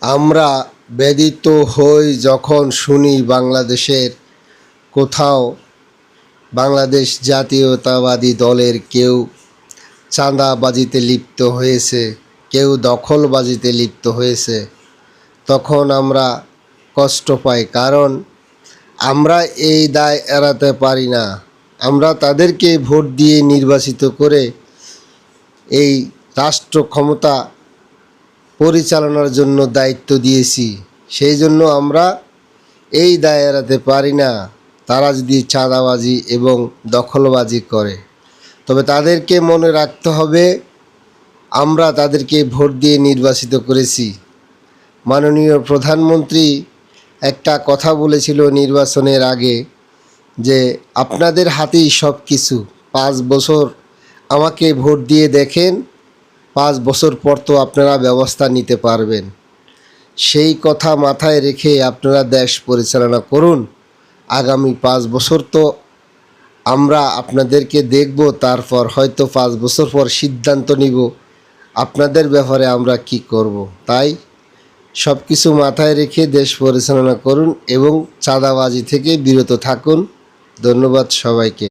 আমরা ব্যথিত হই যখন শুনি বাংলাদেশের কোথাও বাংলাদেশ জাতীয়তাবাদী দলের কেউ চাঁদাবাজিতে লিপ্ত হয়েছে, কেউ দখলবাজিতে লিপ্ত হয়েছে। তখন আমরা কষ্ট পাই, কারণ আমরা এই দায় এড়াতে পারি না। আমরা তাদেরকে ভোট দিয়ে নির্বাচিত করে এই রাষ্ট্র ক্ষমতা পরিচালনার জন্য দায়িত্ব দিয়েছি। সেই জন্য আমরা এই দায় এড়াতে পারি না। তারা যদি চাঁদাবাজি এবং দখলবাজি করে, তবে তাদেরকে মনে রাখতে হবে আমরা তাদেরকে ভোট দিয়ে নির্বাচিত করেছি। মাননীয় প্রধানমন্ত্রী একটা কথা বলেছিল নির্বাচনের আগে, যে আপনাদের হাতেই সব কিছু, 5 বছর আমাকে ভোট দিয়ে দেখেন, 5 বছর পর তো আপনারা ব্যবস্থা নিতে পারবেন। সেই কথা মাথায় রেখে আপনারা দেশ পরিচালনা করুন। আগামী 5 বছর তো আমরা আপনাদেরকে দেখব, তারপর হয়তো 5 বছর পর সিদ্ধান্ত নিব আপনাদের ব্যাপারে আমরা কি করব। তাই সব কিছু মাথায় রেখে দেশ পরিচালনা করুন এবং চাঁদাবাজি থেকে বিরত থাকুন। ধন্যবাদ সবাইকে।